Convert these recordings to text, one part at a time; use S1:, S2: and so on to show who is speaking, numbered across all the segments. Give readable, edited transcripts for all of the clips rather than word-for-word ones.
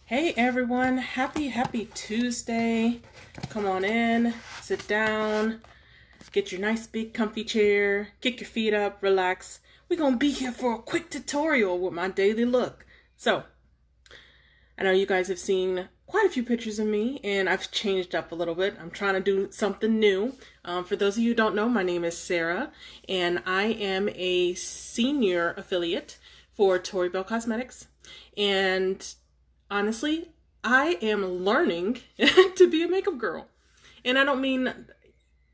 S1: Hey everyone, happy Tuesday. Come on in, sit down, get your nice big comfy chair, kick your feet up, relax. We're gonna be here for a quick tutorial with my daily look. So, I know you guys have seen quite a few pictures of me and I've changed up a little bit. I'm trying to do something new. For those of you who don't know, my name is Sarah and I am a senior affiliate for Tori Bell Cosmetics. And honestly, I am learning to be a makeup girl. And I don't mean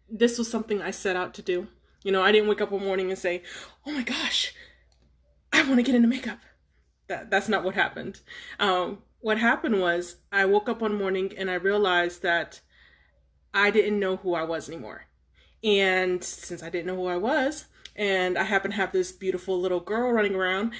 S1: this was something I set out to do. You know, I didn't wake up one morning and say, oh my gosh, I want to get into makeup. That's not what happened. What happened was I woke up one morning and I realized that I didn't know who I was anymore. And since I didn't know who I was, and I happen to have this beautiful little girl running around,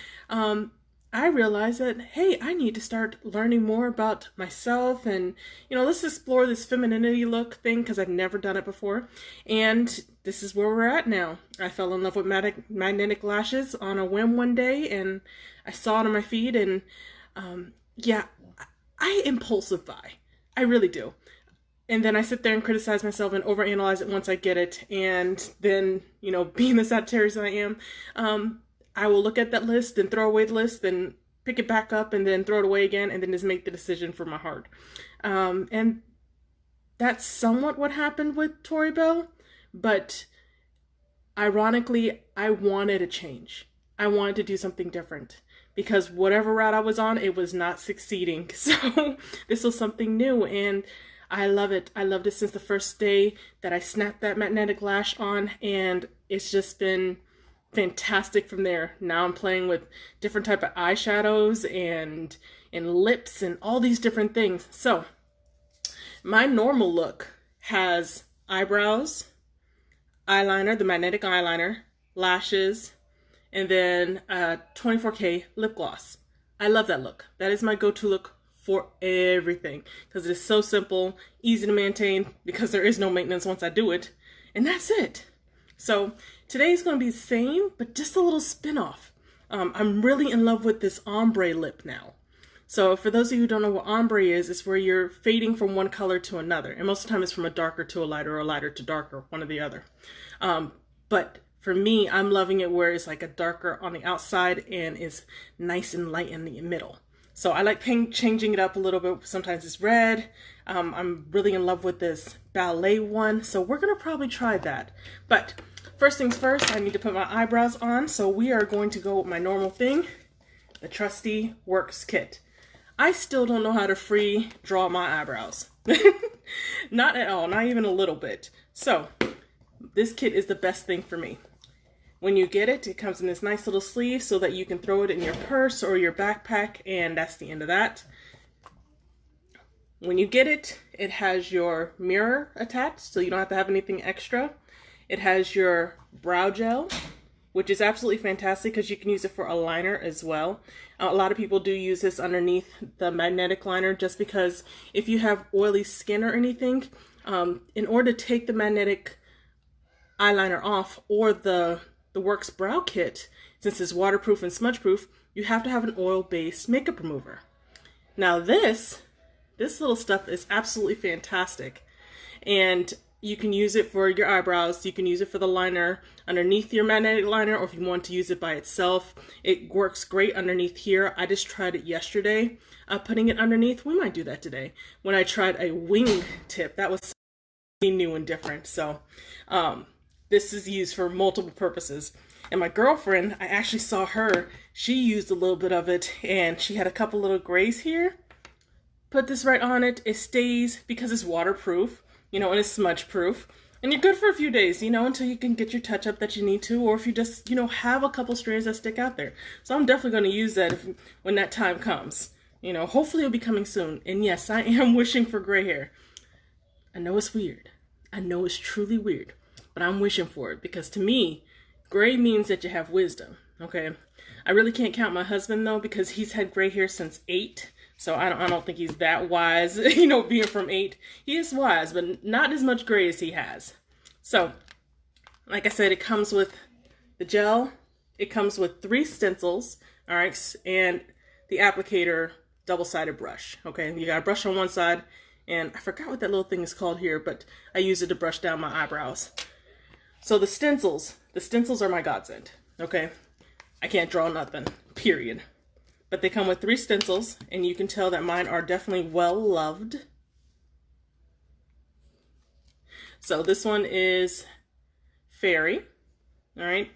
S1: I realized that, hey, I need to start learning more about myself and, you know, let's explore this femininity look thing because I've never done it before. And this is where we're at now. I fell in love with magnetic lashes on a whim one day and I saw it on my feed and yeah, I impulsive buy. I really do. And then I sit there and criticize myself and overanalyze it once I get it. And then, you know, being the Sagittarius I am, I will look at that list and throw away the list and pick it back up and then throw it away again and then just make the decision for my heart. And that's somewhat what happened with Tori Bell, but ironically, I wanted a change. I wanted to do something different because whatever route I was on, it was not succeeding. So this was something new and I love it. I loved it since the first day that I snapped that magnetic lash on and it's just been fantastic from there. Now I'm playing with different type of eyeshadows and lips and all these different things. So my normal look has eyebrows, eyeliner, the magnetic eyeliner, lashes, and then 24K lip gloss. I love that look. That is my go-to look for everything because it is so simple, easy to maintain because there is no maintenance once I do it, and that's it. So today's going to be the same, but just a little spin-off. I'm really in love with this ombre lip now. So for those of you who don't know what ombre is, it's where you're fading from one color to another. And most of the time it's from a darker to a lighter or a lighter to darker, one or the other. But for me, I'm loving it where it's like a darker on the outside and it's nice and light in the middle. So I like changing it up a little bit. Sometimes it's red. I'm really in love with this ballet one. So we're going to probably try that. But first things first, I need to put my eyebrows on. So we are going to go with my normal thing, the trusty Works kit. I still don't know how to free draw my eyebrows. Not at all, not even a little bit. So this kit is the best thing for me. When you get it, it comes in this nice little sleeve so that you can throw it in your purse or your backpack, and that's the end of that. When you get it, it has your mirror attached, so you don't have to have anything extra. It has your brow gel, which is absolutely fantastic because you can use it for a liner as well. A lot of people do use this underneath the magnetic liner just because if you have oily skin or anything, in order to take the magnetic eyeliner off or the Works brow kit, since it's waterproof and smudge proof, you have to have an oil-based makeup remover. Now this little stuff is absolutely fantastic and you can use it for your eyebrows, you can use it for the liner underneath your magnetic liner, or if you want to use it by itself, it works great underneath here. I just tried it yesterday, putting it underneath. We might do that today. When I tried a wing tip, that was something new and different. So this is used for multiple purposes. And my girlfriend, I actually saw her, she used a little bit of it and she had a couple little grays here. Put this right on it, it stays because it's waterproof, you know, and it's smudge proof. And you're good for a few days, you know, until you can get your touch up that you need to, or if you just, you know, have a couple strands that stick out there. So I'm definitely going to use that when that time comes. You know, hopefully it'll be coming soon. And yes, I am wishing for gray hair. I know it's weird. I know it's truly weird. But I'm wishing for it because to me, gray means that you have wisdom, okay? I really can't count my husband though because he's had gray hair since 8. So I don't think he's that wise, you know, being from 8. He is wise, but not as much gray as he has. So, like I said, it comes with the gel. It comes with 3 stencils, all right? And the applicator double-sided brush. Okay, you got a brush on one side, and I forgot what that little thing is called here, but I use it to brush down my eyebrows. So the stencils are my godsend. Okay, I can't draw nothing, period. But they come with 3 stencils, and you can tell that mine are definitely well loved. So this one is Fairy, all right?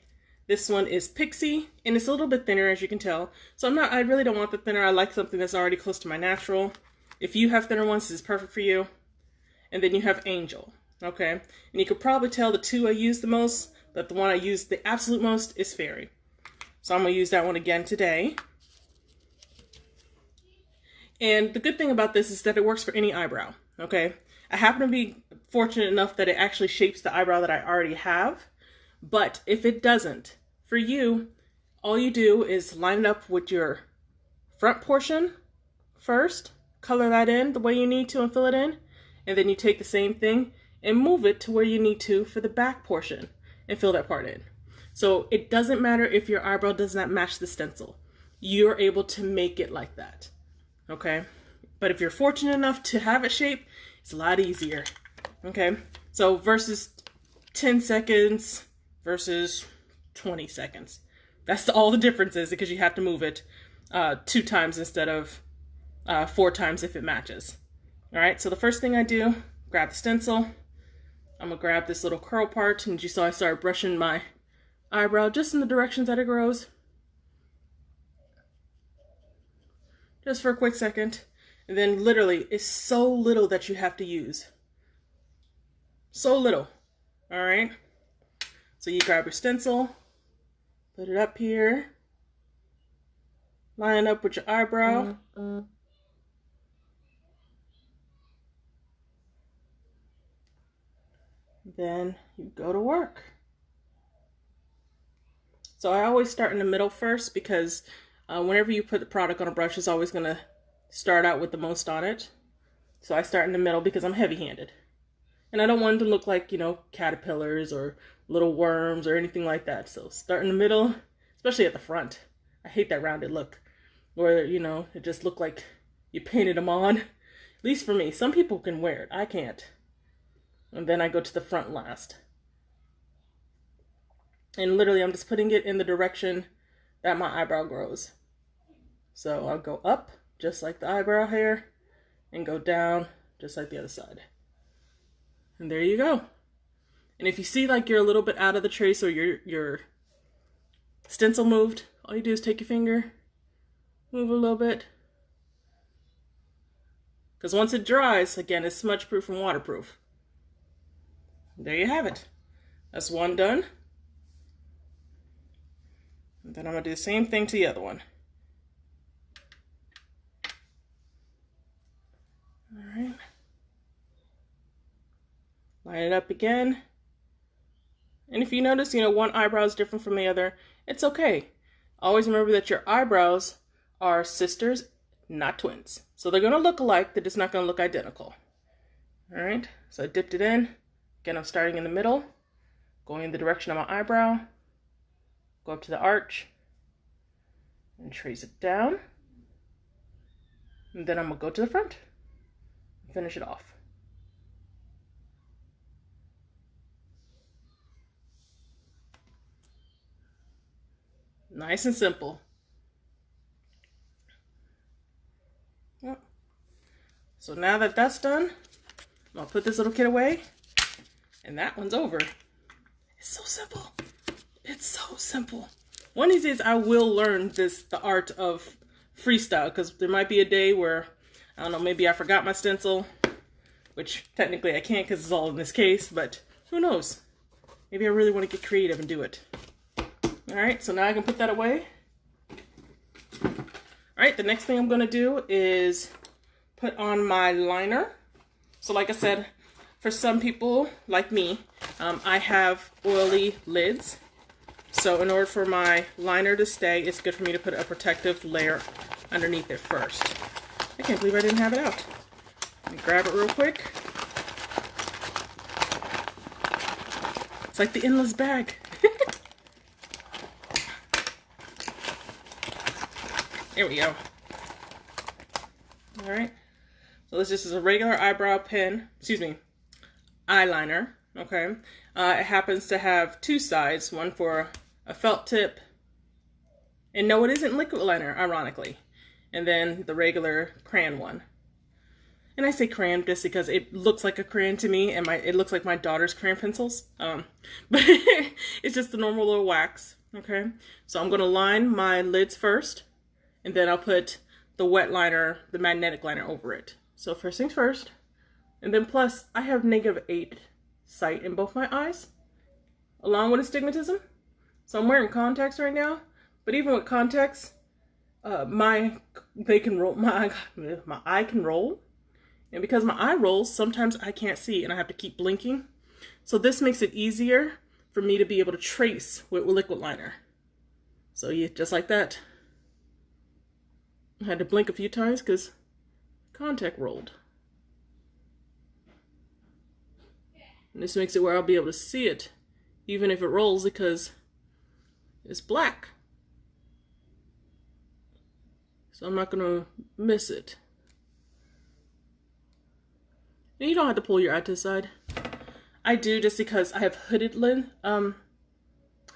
S1: This one is Pixie, and it's a little bit thinner, as you can tell. So I really don't want the thinner. I like something that's already close to my natural. If you have thinner ones, this is perfect for you. And then you have Angel, okay? And you could probably tell the 2 I use the most, but the one I use the absolute most is Fairy. So I'm gonna use that one again today. And the good thing about this is that it works for any eyebrow, okay? I happen to be fortunate enough that it actually shapes the eyebrow that I already have. But if it doesn't, for you, all you do is line it up with your front portion first, color that in the way you need to and fill it in, and then you take the same thing and move it to where you need to for the back portion and fill that part in. So it doesn't matter if your eyebrow does not match the stencil. You're able to make it like that, okay? But if you're fortunate enough to have it shaped, it's a lot easier, okay? So versus 10 seconds versus 20 seconds. That's all the difference is, because you have to move it 2 times instead of 4 times if it matches. All right, so the first thing I do, grab the stencil. I'm gonna grab this little curl part, and you saw I started brushing my eyebrow just in the directions that it grows. Just for a quick second. And then literally, it's so little that you have to use. So little, all right? So you grab your stencil, put it up here, line it up with your eyebrow. Then you go to work. So I always start in the middle first, because whenever you put the product on a brush, it's always gonna start out with the most on it. So I start in the middle because I'm heavy-handed. And I don't want them to look like, you know, caterpillars or little worms or anything like that. So start in the middle, especially at the front. I hate that rounded look where, you know, it just looked like you painted them on. At least for me. Some people can wear it. I can't. And then I go to the front last. And literally I'm just putting it in the direction that my eyebrow grows. So I'll go up just like the eyebrow hair and go down just like the other side. And there you go. And if you see like you're a little bit out of the trace or your stencil moved, all you do is take your finger, move a little bit. Because once it dries, again, it's smudge proof and waterproof. There you have it. That's one done. And then I'm gonna do the same thing to the other one. All right. Line it up again. And if you notice, you know, one eyebrow is different from the other, it's okay. Always remember that your eyebrows are sisters, not twins. So they're gonna look alike, they're just not gonna look identical. All right, so I dipped it in. Again, I'm starting in the middle, going in the direction of my eyebrow, go up to the arch, and trace it down. And then I'm gonna go to the front and finish it off. Nice and simple. Yep. So now that that's done, I'll put this little kid away, and that one's over. It's so simple. It's so simple. One of these days I will learn the art of freestyle, because there might be a day where, I don't know, maybe I forgot my stencil, which technically I can't because it's all in this case, but who knows? Maybe I really want to get creative and do it. All right, so now I can put that away. All right, the next thing I'm gonna do is put on my liner. So like I said, for some people like me, I have oily lids. So in order for my liner to stay, it's good for me to put a protective layer underneath it first. I can't believe I didn't have it out. Let me grab it real quick. It's like the endless bag. There we go. All right. So this just is a regular eyebrow pen, eyeliner, okay? It happens to have two sides, one for a felt tip, and no, it isn't liquid liner, ironically, and then the regular crayon one. And I say crayon just because it looks like a crayon to me, and it looks like my daughter's crayon pencils, but it's just the normal little wax, okay? So I'm gonna line my lids first, and then I'll put the wet liner, the magnetic liner over it. So first things first, and then plus I have -8 sight in both my eyes, along with astigmatism. So I'm wearing contacts right now, but even with contacts, my eye can roll, and because my eye rolls, sometimes I can't see and I have to keep blinking. So this makes it easier for me to be able to trace with liquid liner. So yeah, just like that. I had to blink a few times because contact rolled. And this makes it where I'll be able to see it even if it rolls because it's black. So I'm not gonna miss it. And you don't have to pull your eye to the side. I do just because I have hooded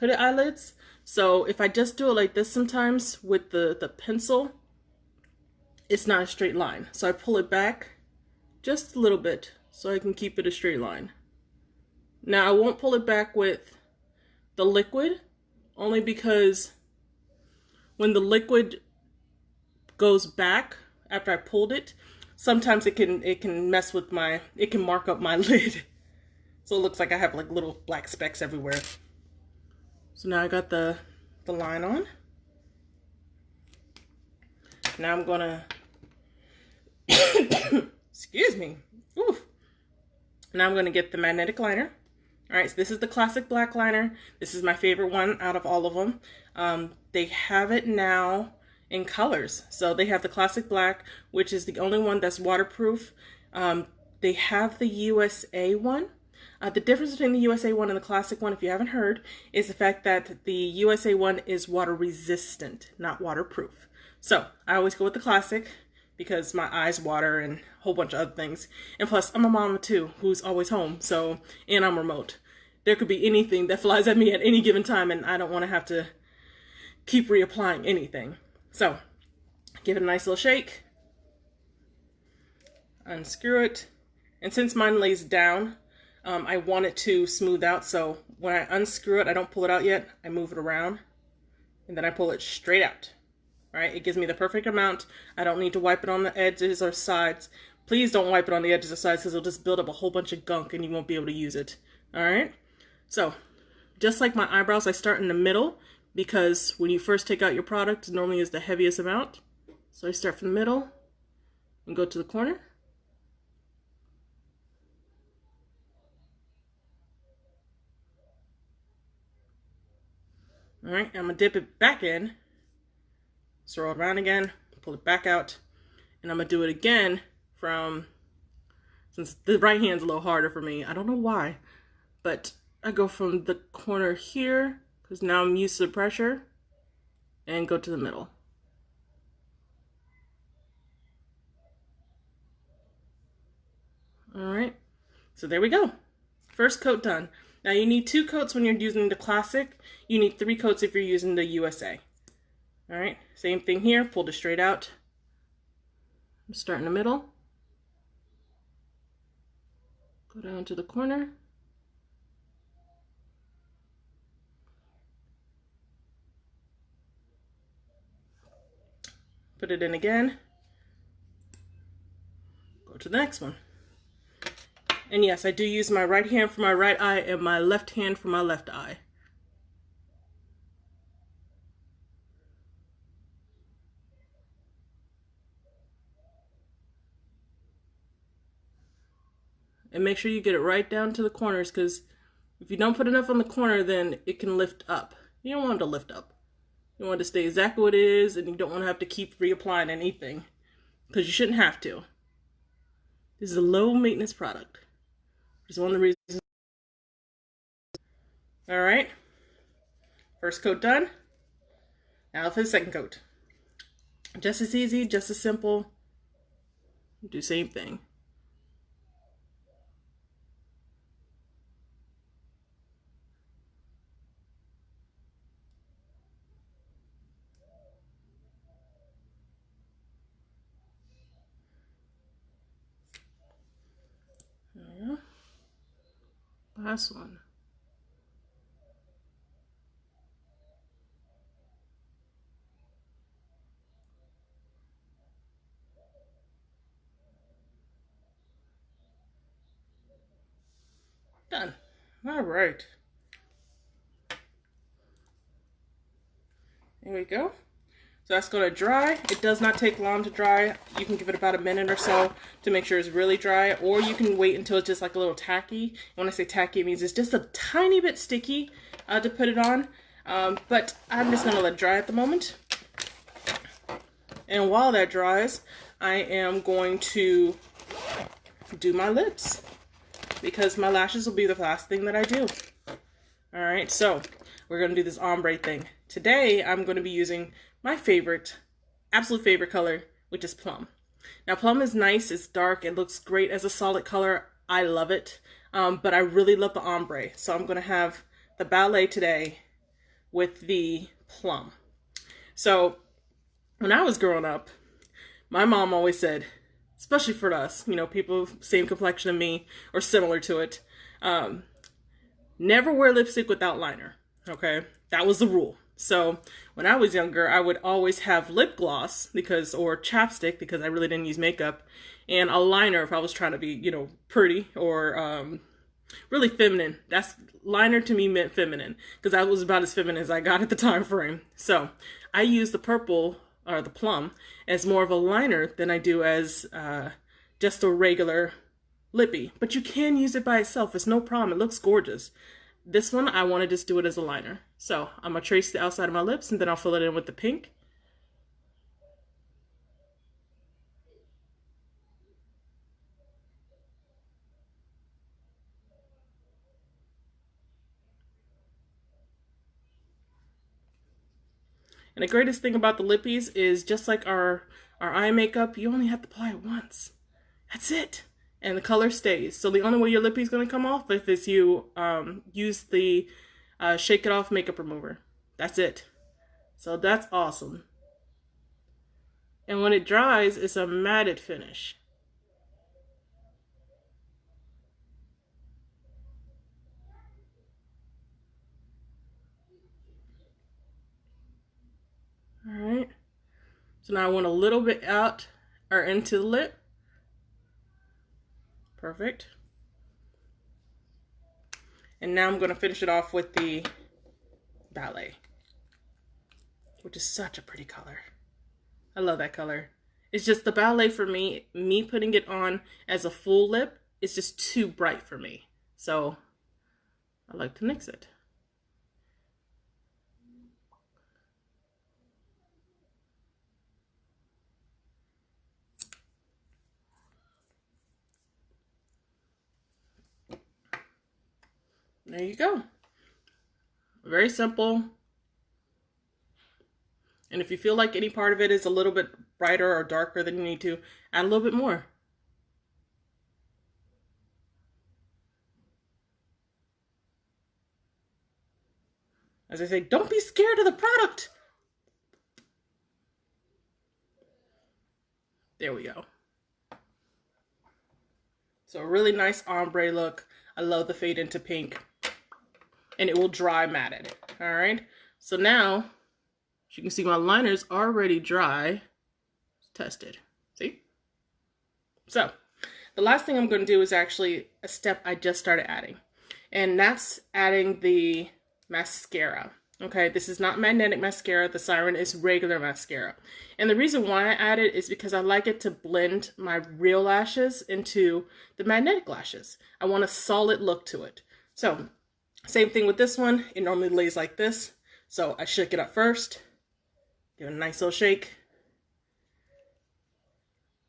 S1: eyelids. So if I just do it like this sometimes with the pencil, it's not a straight line. So I pull it back just a little bit so I can keep it a straight line. Now I won't pull it back with the liquid, only because when the liquid goes back after I pulled it, sometimes it can mess with it can mark up my lid. So it looks like I have like little black specks everywhere. So now I got the line on. Now I'm gonna, excuse me. Oof. Now I'm gonna get the magnetic liner. All right, so this is the classic black liner. This is my favorite one out of all of them. They have it now in colors. So they have the classic black, which is the only one that's waterproof. They have the USA one. The difference between the USA one and the classic one, if you haven't heard, is the fact that the USA one is water resistant, not waterproof. So I always go with the classic because my eyes water and a whole bunch of other things. And plus, I'm a mama too, who's always home, and I'm remote. There could be anything that flies at me at any given time, and I don't want to have to keep reapplying anything. So give it a nice little shake, unscrew it, and since mine lays down, I want it to smooth out, so when I unscrew it, I don't pull it out yet, I move it around, and then I pull it straight out. All right, it gives me the perfect amount. I don't need to wipe it on the edges or sides. Please don't wipe it on the edges or sides because it'll just build up a whole bunch of gunk and you won't be able to use it. All right, so just like my eyebrows, I start in the middle because when you first take out your product, it normally is the heaviest amount. So I start from the middle and go to the corner. All right, I'm gonna dip it back in, swirl it around again, pull it back out, and I'm gonna do it again since the right hand's a little harder for me, I don't know why, but I go from the corner here, because now I'm used to the pressure, and go to the middle. All right, so there we go. First coat done. Now you need 2 coats when you're using the classic. You need 3 coats if you're using the USA. All right, same thing here, pulled it straight out. Start in the middle. Go down to the corner. Put it in again. Go to the next one. And yes, I do use my right hand for my right eye and my left hand for my left eye. And make sure you get it right down to the corners, because if you don't put enough on the corner, then it can lift up. You don't want it to lift up. You want it to stay exactly what it is, and you don't want to have to keep reapplying anything, because you shouldn't have to. This is a low maintenance product. It's one of the reasons. All right, first coat done. Now for the second coat. Just as easy, just as simple. Do same thing. Yeah. Last one. Done. All right. There we go. So that's going to dry. It does not take long to dry. You can give it about a minute or so to make sure it's really dry, or you can wait until it's just like a little tacky. And when I say tacky, it means it's just a tiny bit sticky to put it on. But I'm just going to let it dry at the moment. And while that dries, I am going to do my lips, because my lashes will be the last thing that I do. All right, so we're going to do this ombre thing. Today, I'm going to be using my favorite, absolute favorite color, which is plum. Now, plum is nice. It's dark. It looks great as a solid color. I love it. But I really love the ombre. So I'm going to have the ballet today with the plum. So when I was growing up, my mom always said, especially for us, you know, people same complexion of me or similar to it, never wear lipstick without liner. Okay, that was the rule. So when I was younger, I would always have lip gloss or chapstick, because I really didn't use makeup, and a liner if I was trying to be, you know, pretty or really feminine. Liner to me meant feminine, because I was about as feminine as I got at the time frame. So I use the purple or the plum as more of a liner than I do as just a regular lippy. But you can use it by itself. It's no problem. It looks gorgeous. This one, I want to just do it as a liner. So I'm going to trace the outside of my lips, and then I'll fill it in with the pink. And the greatest thing about the lippies is, just like our eye makeup, you only have to apply it once. That's it. And the color stays. So the only way your lippy is going to come off is you use the Shake It Off makeup remover. That's it. So that's awesome. And when it dries, it's a matted finish. All right. So now I want a little bit out or into the lip. Perfect. And now I'm going to finish it off with the ballet, which is such a pretty color. I love that color. It's just the ballet for me putting it on as a full lip is just too bright for me. So I like to mix it. There you go. Very simple. And if you feel like any part of it is a little bit brighter or darker than you need to, add a little bit more. As I say, don't be scared of the product. There we go. So a really nice ombre look. I love the fade into pink. And it will dry matted. All right. So now, as you can see, my liner's already dry. Tested. See? So the last thing I'm going to do is actually a step I just started adding. And that's adding the mascara. Okay, this is not magnetic mascara. The Siren is regular mascara. And the reason why I add it is because I like it to blend my real lashes into the magnetic lashes. I want a solid look to it. So same thing with this one. It normally lays like this. So I shake it up first. Give it a nice little shake.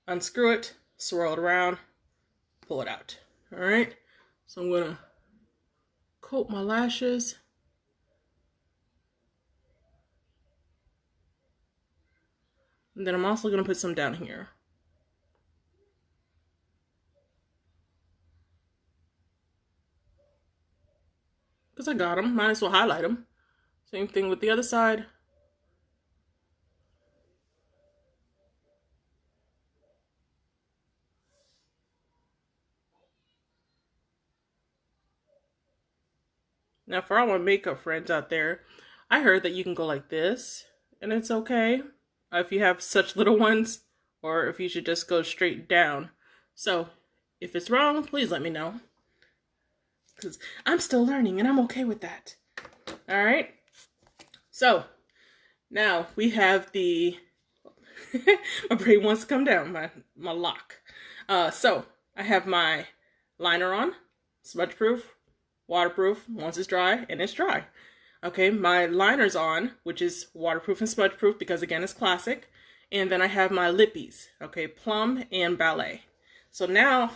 S1: Unscrew it. Swirl it around. Pull it out. All right. So I'm going to coat my lashes. And then I'm also going to put some down here. because I got them. Might as well highlight them. Same thing with the other side. Now, for all my makeup friends out there, I heard that you can go like this, and it's okay if you have such little ones, or if you should just go straight down. So, if it's wrong, please let me know, because I'm still learning, and I'm okay with that. All right? So, now we have the... my brain wants to come down, my lock. So, I have my liner on, smudge proof, waterproof once it's dry, and it's dry. Okay, my liner's on, which is waterproof and smudge proof because again it's classic. And then I have my lippies, okay, plum and ballet. So now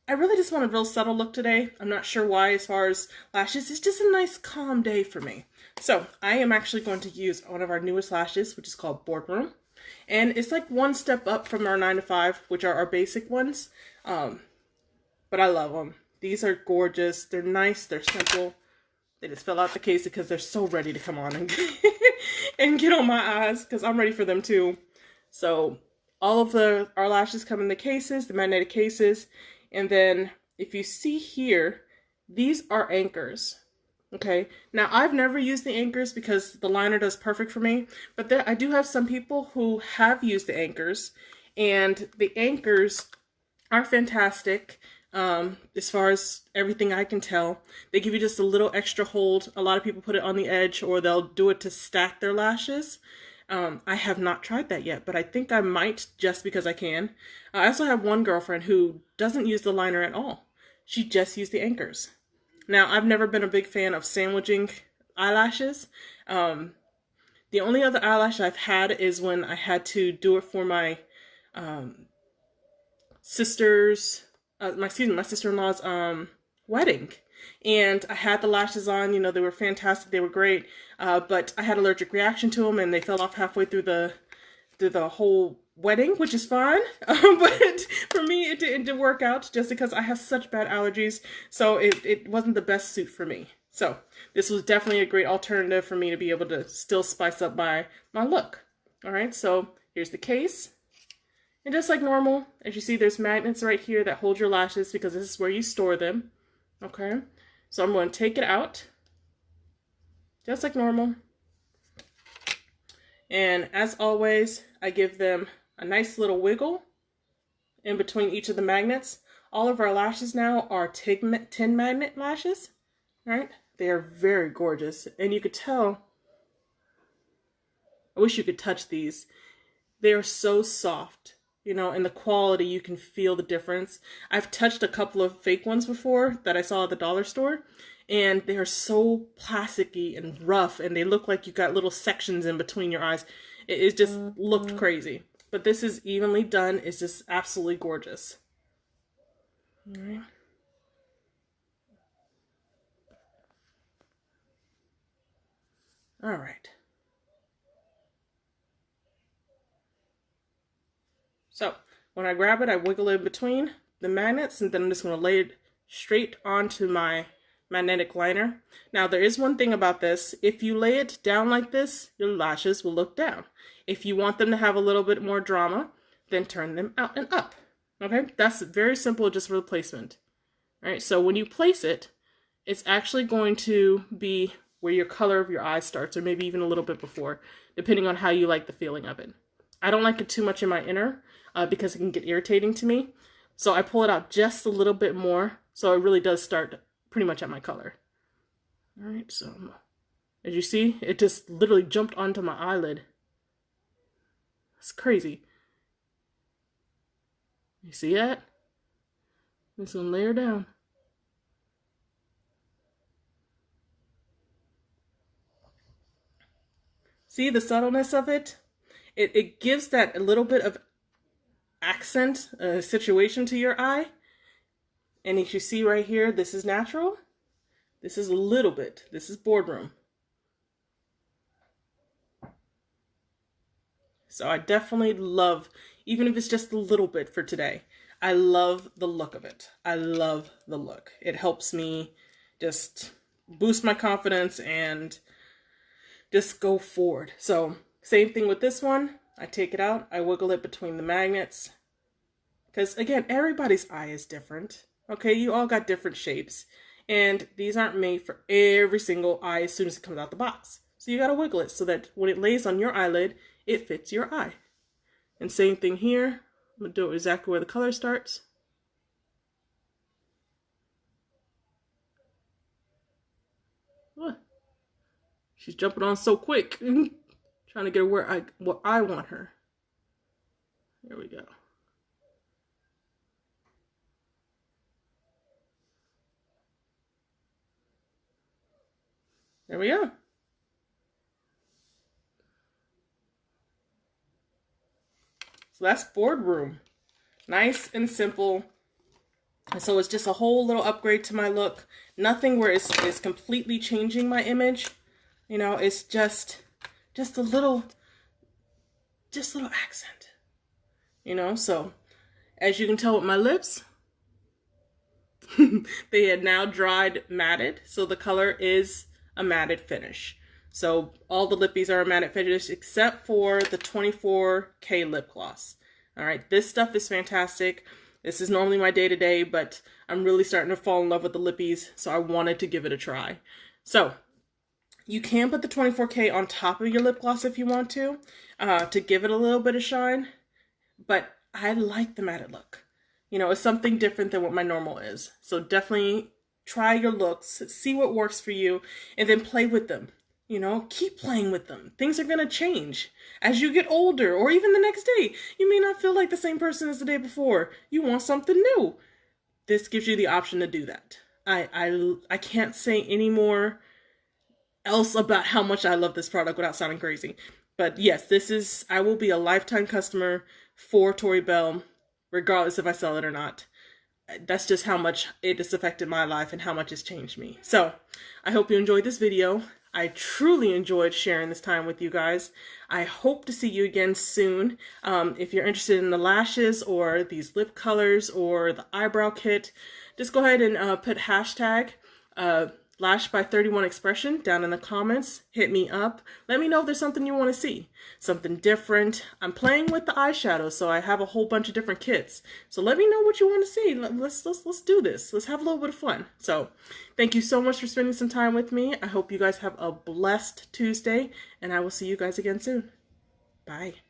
S1: I really just want a real subtle look today. I'm not sure why as far as lashes. It's just a nice calm day for me. So I am actually going to use one of our newest lashes, which is called Boardroom. And it's like one step up from our 9 to 5, which are our basic ones. But I love them. These are gorgeous. They're nice. They're simple. They just fell out the case because they're so ready to come on and, and get on my eyes because I'm ready for them too. So all of our lashes come in the cases, the magnetic cases. And then if you see here, these are anchors. Okay. Now I've never used the anchors because the liner does perfect for me. But I do have some people who have used the anchors. And the anchors are fantastic. As far as everything I can tell, they give you just a little extra hold. A lot of people put it on the edge or they'll do it to stack their lashes. I have not tried that yet, but I think I might just because I can. I also have one girlfriend who doesn't use the liner at all. She just used the anchors. Now, I've never been a big fan of sandwiching eyelashes. The only other eyelash I've had is when I had to do it for my my sister-in-law's wedding, and I had the lashes on. You know, they were fantastic, they were great, but I had allergic reaction to them and they fell off halfway through the whole wedding, which is fine. But for me it didn't work out just because I have such bad allergies, so it wasn't the best suit for me. So this was definitely a great alternative for me to be able to still spice up my look. All right, so here's the case. And just like normal, as you see, there's magnets right here that hold your lashes because this is where you store them. Okay, so I'm going to take it out, just like normal. And as always, I give them a nice little wiggle in between each of the magnets. All of our lashes now are 10 magnet lashes, right? They are very gorgeous. And you could tell, I wish you could touch these. They are so soft. You know, and the quality, you can feel the difference. I've touched a couple of fake ones before that I saw at the dollar store, and they are so plasticky and rough, and they look like you got little sections in between your eyes. It just looked crazy. But this is evenly done. It's just absolutely gorgeous. All right. All right. So when I grab it, I wiggle it in between the magnets, and then I'm just going to lay it straight onto my magnetic liner. Now, there is one thing about this. If you lay it down like this, your lashes will look down. If you want them to have a little bit more drama, then turn them out and up. Okay, that's very simple, just for the placement. All right, so when you place it, it's actually going to be where your color of your eyes starts, or maybe even a little bit before, depending on how you like the feeling of it. I don't like it too much in my inner because it can get irritating to me. So I pull it out just a little bit more, so it really does start pretty much at my color. All right, so as you see, it just literally jumped onto my eyelid. It's crazy. You see that? I'm just gonna lay her down. See the subtleness of it? It gives that a little bit of accent, situation to your eye. And as you see right here, this is natural. This is a little bit. This is Boardroom. So I definitely love, even if it's just a little bit for today, I love the look of it. I love the look. It helps me just boost my confidence and just go forward. So same thing with this one. I take it out, I wiggle it between the magnets. Because again, everybody's eye is different. Okay, you all got different shapes. And these aren't made for every single eye as soon as it comes out the box. So you gotta wiggle it so that when it lays on your eyelid, it fits your eye. And same thing here. I'm gonna do it exactly where the color starts. What? She's jumping on so quick. Trying to get her where I want her. There we go. There we go. So that's Boardroom. Nice and simple. So it's just a whole little upgrade to my look. Nothing where it's completely changing my image. You know, it's just a little accent. You know, so as you can tell with my lips, they had now dried matted. So the color is a matted finish. So all the lippies are a matted finish except for the 24K lip gloss. All right, this stuff is fantastic. This is normally my day-to-day, but I'm really starting to fall in love with the lippies, so I wanted to give it a try. So you can put the 24K on top of your lip gloss if you want to give it a little bit of shine, but I like the matted look. You know, it's something different than what my normal is. So definitely try your looks, see what works for you, and then play with them. You know, keep playing with them. Things are going to change as you get older, or even the next day. You may not feel like the same person as the day before. You want something new. This gives you the option to do that. I can't say any more else about how much I love this product without sounding crazy. But yes, I will be a lifetime customer for Tori Bell, regardless if I sell it or not. That's just how much it has affected my life and how much it's changed me. So I hope you enjoyed this video. I truly enjoyed sharing this time with you guys. I hope to see you again soon. If you're interested in the lashes or these lip colors or the eyebrow kit, just go ahead and put hashtag Lash by 31 Expression down in the comments. Hit me up. Let me know if there's something you want to see. Something different. I'm playing with the eyeshadow, so I have a whole bunch of different kits. So let me know what you want to see. Let's do this. Let's have a little bit of fun. So thank you so much for spending some time with me. I hope you guys have a blessed Tuesday, and I will see you guys again soon. Bye.